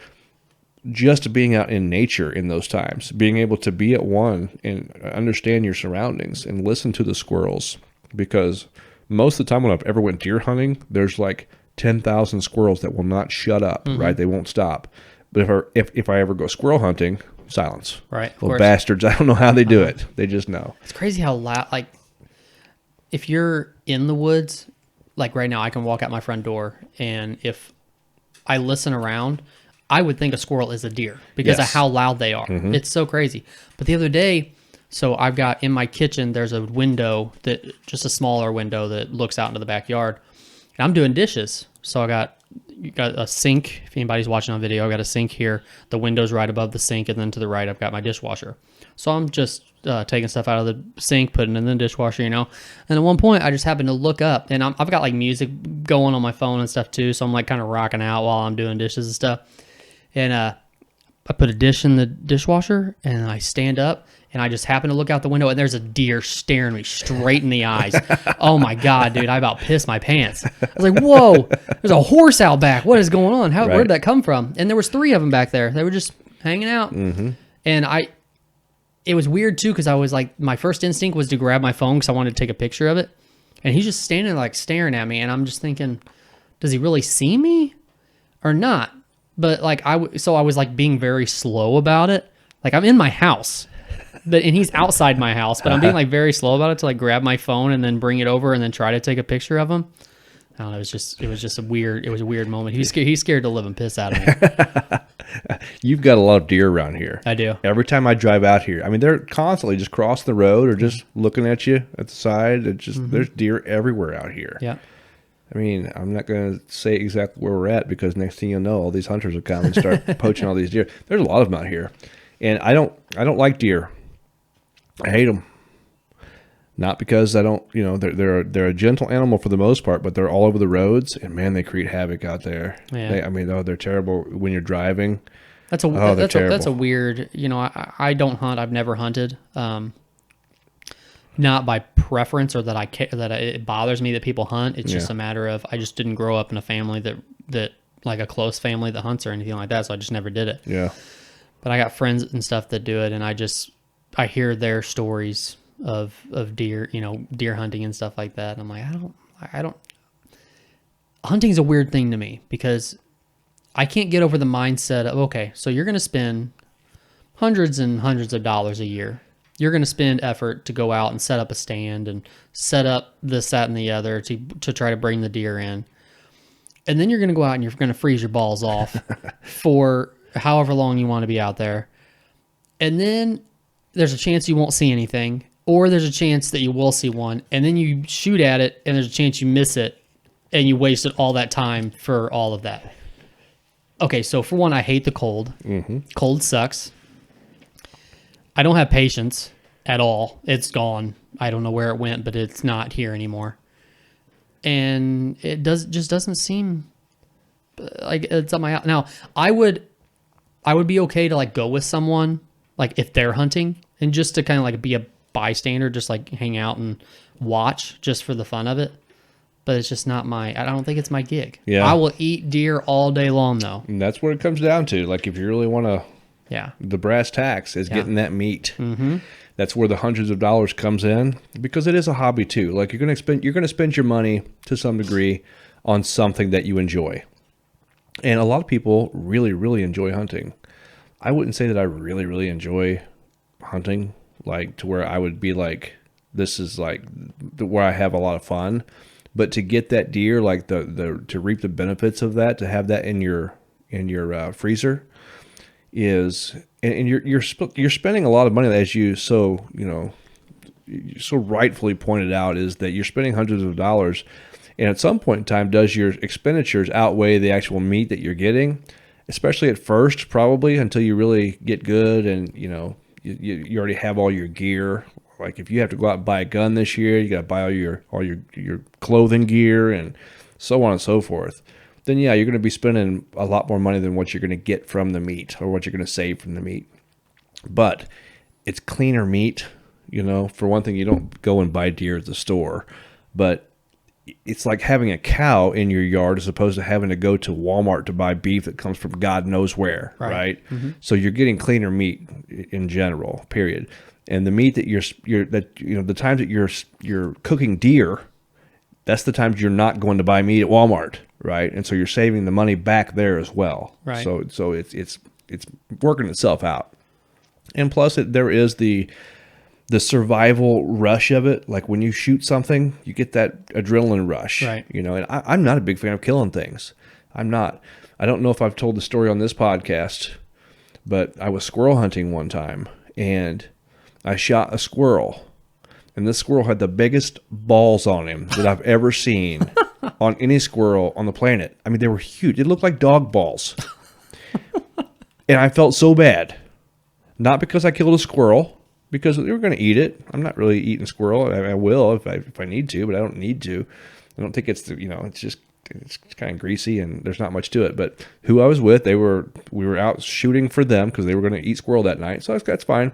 just being out in nature in those times, being able to be at one and understand your surroundings and listen to the squirrels, because most of the time when I've ever went deer hunting, there's like 10,000 squirrels that will not shut up, right? They won't stop. But if I ever go squirrel hunting, silence. Right. Little bastards. I don't know how they do it. They just know. It's crazy how loud, like, if you're in the woods, like right now, I can walk out my front door, and if I listen around, I would think a squirrel is a deer because of how loud they are. Mm-hmm. It's so crazy. But the other day, so I've got in my kitchen, there's a window just a smaller window that looks out into the backyard. And I'm doing dishes. So you got a sink. If anybody's watching on video, I got a sink here. The window's right above the sink, and then to the right, I've got my dishwasher. So I'm just taking stuff out of the sink, putting it in the dishwasher, And at one point, I just happened to look up, and I've got like music going on my phone and stuff too. So I'm like kind of rocking out while I'm doing dishes and stuff. And put a dish in the dishwasher, and I stand up, and I just happen to look out the window, and there's a deer staring me straight in the eyes. Oh my God, dude, I about pissed my pants. I was like, whoa, there's a horse out back. What is going on? Where did that come from? And there was 3 of them back there. They were just hanging out. And it was weird too, because I was like, my first instinct was to grab my phone because I wanted to take a picture of it. And he's just standing like staring at me, and I'm just thinking, does he really see me or not? But like so I was like being very slow about it. Like I'm in my house, and he's outside my house, but I'm being like very slow about it to like grab my phone and then bring it over and then try to take a picture of him. I don't know. It was just a weird moment. He's scared to live and piss out of me. You've got a lot of deer around here. I do. Every time I drive out here, I mean, they're constantly just crossing the road or just looking at you at the side. It's just there's deer everywhere out here. Yeah. I mean, I'm not going to say exactly where we're at, because next thing you'll know, all these hunters will come and start poaching all these deer. There's a lot of them out here, and I don't like deer. I hate them. Not because I don't, they're a gentle animal for the most part, but they're all over the roads, and man, they create havoc out there. Yeah. They're terrible when you're driving. That's a weird, I don't hunt. I've never hunted. Not by preference or that it bothers me that people hunt. It's just a matter of, I just didn't grow up in a family that like a close family that hunts or anything like that. So I just never did it. Yeah. But I got friends and stuff that do it, and I hear their stories of deer, deer hunting and stuff like that. And I'm like, I don't, hunting's a weird thing to me, because I can't get over the mindset of, okay, so you're going to spend hundreds and hundreds of dollars a year. You're going to spend effort to go out and set up a stand and set up this, that, and the other to try to bring the deer in. And then you're going to go out and you're going to freeze your balls off for however long you want to be out there. And then there's a chance you won't see anything, or there's a chance that you will see one, and then you shoot at it and there's a chance you miss it, and you wasted all that time for all of that. Okay, so for one, I hate the cold. Cold sucks. I don't have patience at all. It's gone. I don't know where it went, but it's not here anymore. And it just doesn't seem like it's on my house. Now, I would be okay to like go with someone, like if they're hunting, and just to kind of like be a bystander, just like hang out and watch just for the fun of it. But it's just not I don't think it's my gig. Yeah. I will eat deer all day long though. And that's what it comes down to. Like if you really want to, the brass tacks is getting that meat. That's where the hundreds of dollars comes in, because it is a hobby too. Like you're going to spend your money to some degree on something that you enjoy. And a lot of people really, really enjoy hunting. I wouldn't say that I really, really enjoy hunting, like to where I would be like, this is like where I have a lot of fun. But to get that deer, like to reap the benefits of that, to have that in your freezer, is, and you're spending a lot of money, as you so rightfully pointed out, is that you're spending hundreds of dollars, and at some point in time, does your expenditures outweigh the actual meat that you're getting? Especially at first, probably, until you really get good and you already have all your gear. Like if you have to go out and buy a gun this year, you got to buy all your clothing gear and so on and so forth. Then you're going to be spending a lot more money than what you're going to get from the meat, or what you're going to save from the meat. But it's cleaner meat, For one thing, you don't go and buy deer at the store, but it's like having a cow in your yard as opposed to having to go to Walmart to buy beef that comes from God knows where, right? So you're getting cleaner meat in general, period. And the meat that the times that you're cooking deer, that's the times you're not going to buy meat at Walmart, right? And so you're saving the money back there as well. Right. So it's working itself out. And plus there is the survival rush of it. Like when you shoot something, you get that adrenaline rush, right? And I'm not a big fan of killing things. I'm not. I don't know if I've told the story on this podcast, but I was squirrel hunting one time, and I shot a squirrel, and this squirrel had the biggest balls on him that I've ever seen on any squirrel on the planet. I mean, they were huge. It looked like dog balls. And I felt so bad. Not because I killed a squirrel, because they were going to eat it. I'm not really eating squirrel. I will if I need to, but I don't need to. I don't think it's it's just it's kind of greasy and there's not much to it. But who I was with, we were out shooting for them because they were going to eat squirrel that night. So that's fine.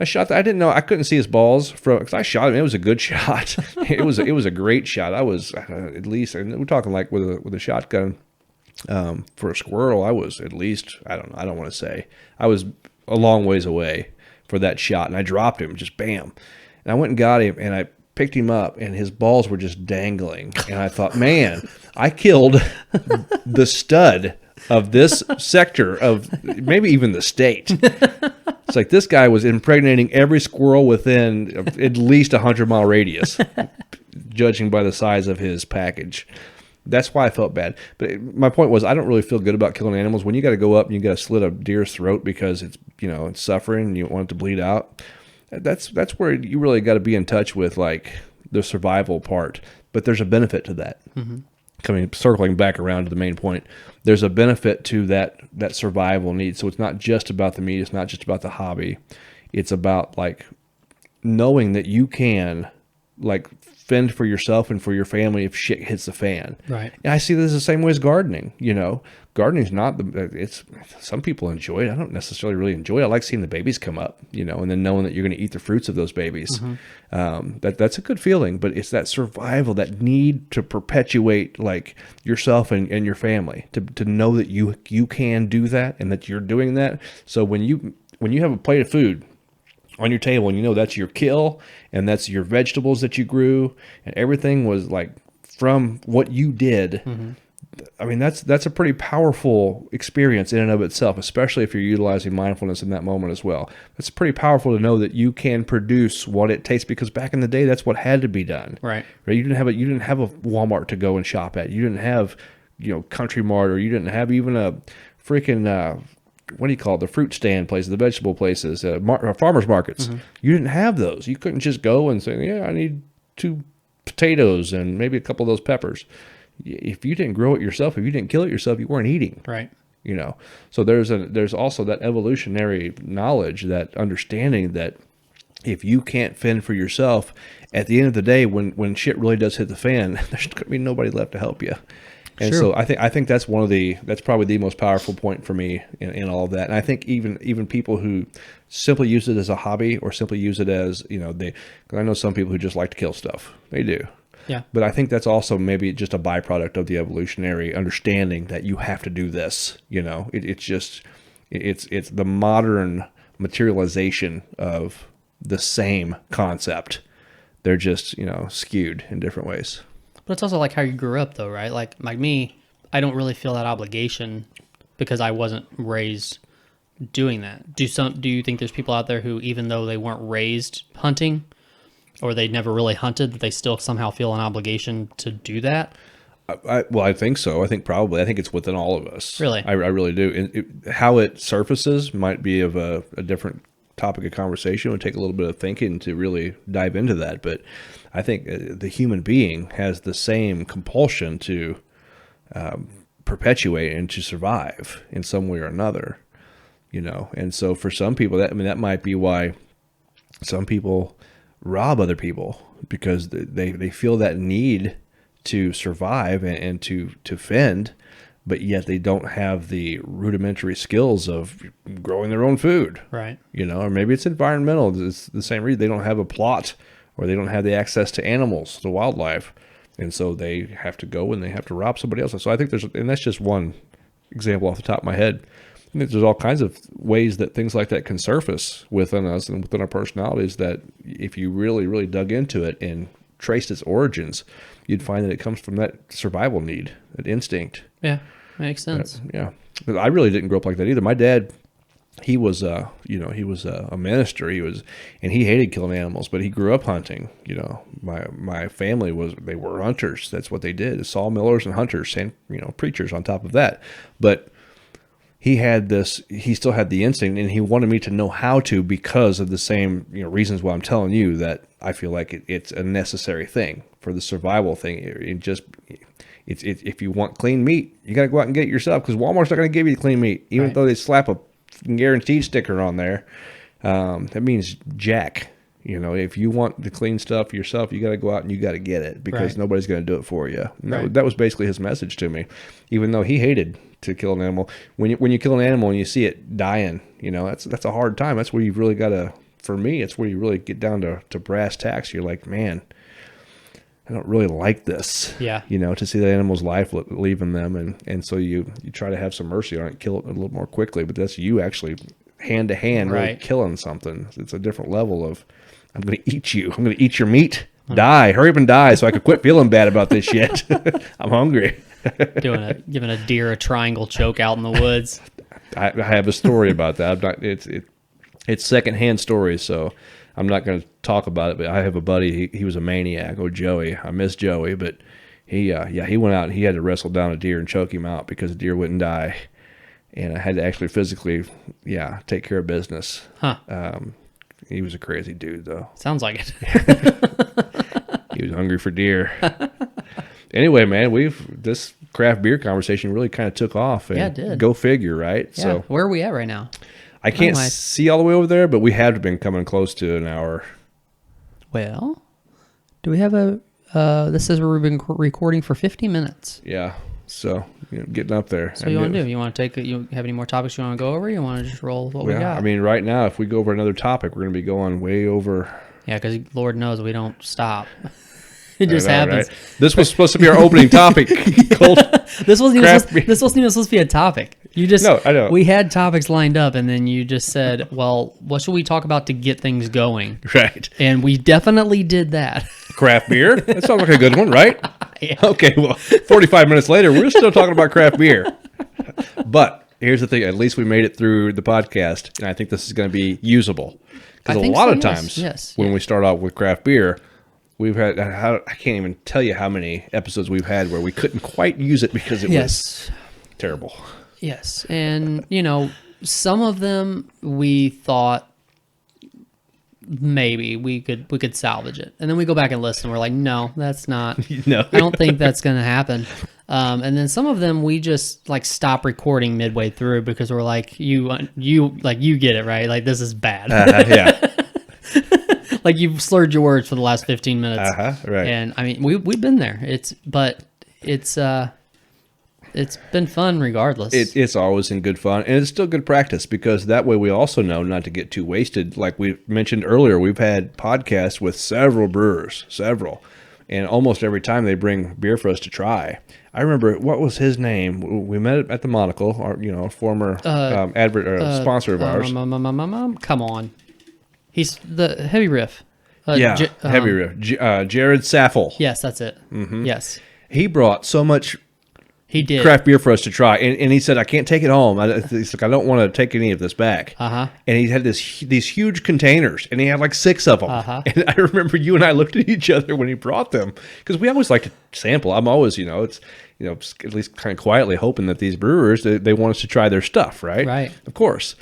I shot. I didn't know. I couldn't see his balls because I shot him. It was a good shot. It was a great shot. I was at least, and we're talking like with a shotgun for a squirrel. I was at least, I don't know. I don't want to say. I was a long ways away for that shot, and I dropped him, just bam. And I went and got him, and I picked him up, and his balls were just dangling. And I thought, man, I killed the stud of this sector of maybe even the state. It's like this guy was impregnating every squirrel within at least 100-mile radius, judging by the size of his package. That's why I felt bad. But my point was, I don't really feel good about killing animals. When you got to go up and you got to slit a deer's throat because it's it's suffering and you want it to bleed out. That's where you really got to be in touch with like the survival part. But there's a benefit to that. Mm-hmm. Circling back around to the main point, there's a benefit to that survival need. So it's not just about the meat. It's not just about the hobby. It's about like knowing that you can like fend for yourself and for your family if shit hits the fan. Right. And I see this the same way as gardening. Gardening's not some people enjoy it. I don't necessarily really enjoy it. I like seeing the babies come up, and then knowing that you're going to eat the fruits of those babies. Mm-hmm. That's a good feeling, but it's that survival, that need to perpetuate like yourself and your family to know that you can do that and that you're doing that. So when you have a plate of food on your table and that's your kill and that's your vegetables that you grew and everything was like from what you did. Mm-hmm. I mean, that's a pretty powerful experience in and of itself, especially if you're utilizing mindfulness in that moment as well. It's pretty powerful to know that you can produce what it takes, because back in the day, that's what had to be done. Right? You didn't have a Walmart to go and shop at. You didn't have, Country Mart, or you didn't have even a freaking what do you call it? The fruit stand places, the vegetable places, farmers markets. Mm-hmm. You didn't have those. You couldn't just go and say, "Yeah, I need 2 potatoes and maybe a couple of those peppers." If you didn't grow it yourself, if you didn't kill it yourself, you weren't eating. Right. So there's also that evolutionary knowledge, that understanding that if you can't fend for yourself, at the end of the day, when shit really does hit the fan, there's going to be nobody left to help you. And so I think that's that's probably the most powerful point for me in all of that. And I think even people who simply use it as a hobby or simply use it as, because I know some people who just like to kill stuff. They do. Yeah. But I think that's also maybe just a byproduct of the evolutionary understanding that you have to do this. It's the modern materialization of the same concept. They're just, skewed in different ways. But it's also like how you grew up, though, right? Like me, I don't really feel that obligation because I wasn't raised doing that. Do you think there's people out there who, even though they weren't raised hunting, or they never really hunted, that they still somehow feel an obligation to do that? I think so. I think it's within all of us. Really? I really do. How it surfaces might be of a different topic of conversation. It would take a little bit of thinking to really dive into that. But I think the human being has the same compulsion to perpetuate and to survive in some way or another. And so for some people, that might be why some people rob other people, because they feel that need to survive and to fend, but yet they don't have the rudimentary skills of growing their own food. Right. Or maybe it's environmental. It's the same reason they don't have a plot, or they don't have the access to animals, the wildlife. And so they have to go and they have to rob somebody else. So I think and that's just one example off the top of my head. I think there's all kinds of ways that things like that can surface within us and within our personalities, that if you really, really dug into it and traced its origins, you'd find that it comes from that survival need, that instinct. Yeah, makes sense. Yeah. But I really didn't grow up like that either. My dad, he was a minister. And he hated killing animals, but he grew up hunting. My family they were hunters. That's what they did, sawmillers and hunters, and, preachers on top of that. But he still had the instinct, and he wanted me to know how to, because of the same reasons why I'm telling you that I feel like it's a necessary thing for the survival thing. If you want clean meat, you got to go out and get it yourself, because Walmart's not going to give you the clean meat, even though they slap a guaranteed sticker on there. That means jack. You know, if you want the clean stuff yourself, you got to go out and you got to get it because nobody's going to do it for you. That was basically his message to me, even though he hated to kill an animal. When you kill an animal and you see it dying, you know, that's a hard time. That's where you've really got to, for me, it's where you really get down to brass tacks. You're like, man, I don't really like this. Yeah. You know, to see the animal's life leaving them. And so you try to have some mercy on it, kill it a little more quickly. But that's you actually hand to hand really killing something. It's a different level of, I'm going to eat you. I'm going to eat your meat. Die. Hurry up and die so I can quit feeling bad about this shit. I'm hungry. Giving a deer a triangle choke out in the woods. I have a story about that. I'm not, it's secondhand stories, so I'm not going to talk about it. But I have a buddy. He was a maniac. Oh, Joey. I miss Joey, but he went out and he had to wrestle down a deer and choke him out because the deer wouldn't die, and I had to actually physically, take care of business. Huh. He was a crazy dude, though. Sounds like it. He was hungry for deer. Anyway, man, this craft beer conversation really kind of took off. And it did. Go figure, right? Yeah. So where are we at right now? I can't see all the way over there, but we have been coming close to an hour. Well, do we have this says we've been recording for 50 minutes. Yeah. So, getting up there. So what you want to do? You want to you have any more topics you want to go over? You want to just roll what we got? I mean, right now, if we go over another topic, we're going to be going way over. Yeah, because Lord knows we don't stop. It just happens. Right? This was supposed to be our opening topic. Colt. This wasn't even supposed to be a topic. You just No, I know. We had topics lined up, and then you just said, "Well, what should we talk about to get things going?" Right. And we definitely did that. Craft beer? That sounds like a good one, right? Yeah. Okay, well, 45 minutes later, we're still talking about craft beer. But here's the thing. At least we made it through the podcast, and I think this is going to be usable. Because a lot of times when we start off with craft beer, we've had, I can't even tell you how many episodes we've had where we couldn't quite use it because it was terrible. Yes. And, some of them we thought maybe we could salvage it. And then we go back and listen. And we're like, no, that's not. No. I don't think that's going to happen. And then some of them we just stop recording midway through because we're like, you get it, right? Like, this is bad. Yeah. Like, you've slurred your words for the last 15 minutes. Right. And I mean, we've been there. It's been fun regardless. It's always in good fun, and it's still good practice because that way we also know not to get too wasted. Like we mentioned earlier, we've had podcasts with several brewers, and almost every time they bring beer for us to try. I remember, what was his name? We met at the Monocle, a former sponsor of ours. Come on. He's the Heavy Riff. Heavy Riff. Jared Saffel. Yes, that's it. Mm-hmm. Yes. He brought so much He did. craft beer for us to try, and he said, I can't take it home. He's like, I don't want to take any of this back. And he had these huge containers, and he had like 6 of them. And I remember you and I looked at each other when he brought them, because we always like to sample. I'm always, it's at least kind of quietly hoping that these brewers, they want us to try their stuff, right? Right. Of course.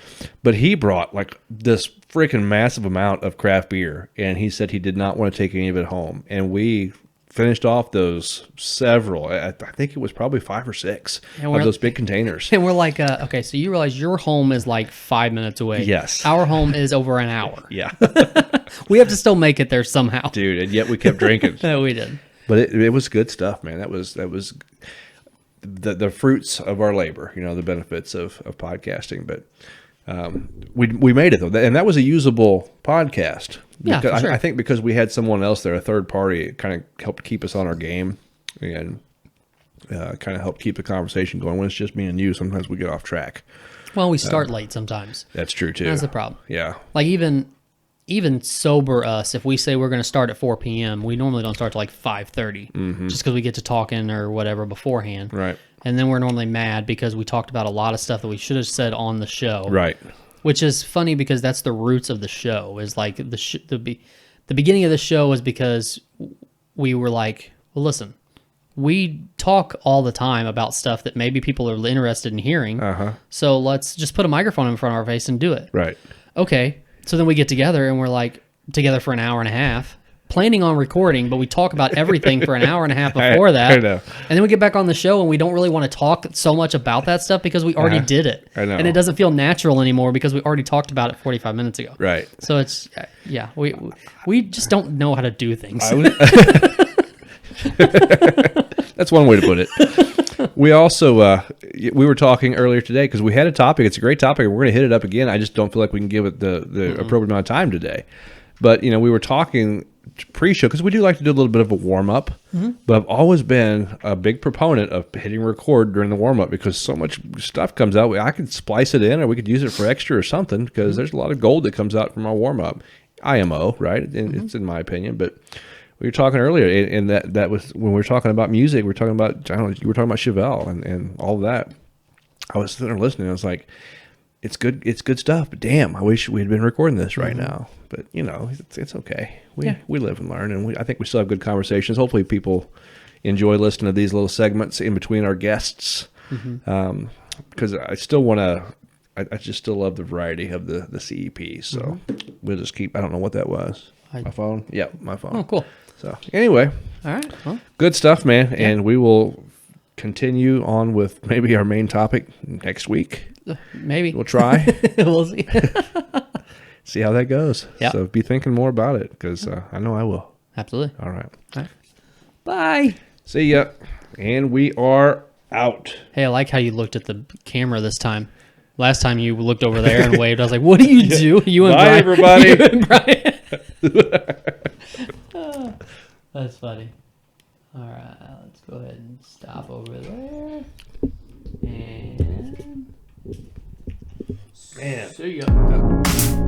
But he brought like this freaking massive amount of craft beer, and he said he did not want to take any of it home. And we finished off those several. I think it was probably 5 or 6 of those big containers. And we're like, okay, so you realize your home is like 5 minutes away. Yes. Our home is over an hour. Yeah. We have to still make it there somehow. Dude, and yet we kept drinking. No, we did. But it was good stuff, man. That was the fruits of our labor, the benefits of podcasting. But we made it, though. And that was a usable podcast. Yeah, for sure. I think because we had someone else there, a third party, it kind of helped keep us on our game and kind of helped keep the conversation going. When it's just me and you, sometimes we get off track. Well, we start late sometimes. That's true, too. That's the problem. Yeah. Like, even sober us, if we say we're going to start at 4 p.m., we normally don't start till like 5:30, just because we get to talking or whatever beforehand. Right. And then we're normally mad because we talked about a lot of stuff that we should have said on the show. Right. Which is funny because that's the roots of the show. Is like the beginning of the show was because we were like, well, listen, we talk all the time about stuff that maybe people are interested in hearing. So let's just put a microphone in front of our face and do it. Right. Okay. So then we get together and we're like together for an hour and a half. planning on recording, but we talk about everything for an hour and a half before that. I know. And then we get back on the show and we don't really want to talk so much about that stuff because we already did it. I know. And it doesn't feel natural anymore because we already talked about it 45 minutes ago. Right. So it's, we just don't know how to do things. That's one way to put it. We also, we were talking earlier today because we had a topic. It's a great topic. And we're going to hit it up again. I just don't feel like we can give it the appropriate amount of time today. But, we were talking pre-show because we do like to do a little bit of a warm-up. But I've always been a big proponent of hitting record during the warm-up because so much stuff comes out. I could splice it in or we could use it for extra or something because there's a lot of gold that comes out from our warm-up. IMO, right? It's in my opinion. But we were talking earlier, and that was when we were talking about music. We were talking about, I don't know, you were talking about Chevelle and all of that. I was sitting there listening. I was like, it's good stuff. But damn, I wish we had been recording this right now. But it's okay. We live and learn, and I think we still have good conversations. Hopefully, people enjoy listening to these little segments in between our guests. Because I still want to. I just still love the variety of the CEP. So we'll just keep. I don't know what that was. My phone. Yeah, my phone. Oh, cool. So anyway, all right. Well, good stuff, man. Yeah. And we will continue on with maybe our main topic next week. Maybe we'll try. We'll see. See how that goes. Yep. So be thinking more about it because I know I will. Absolutely. All right. Bye. See ya. And we are out. Hey, I like how you looked at the camera this time. Last time you looked over there and waved. I was like, "What do you do?" You and Bye, Brian. everybody. You and Brian. That's funny. All right, let's go ahead and stop over there. And Man. see ya.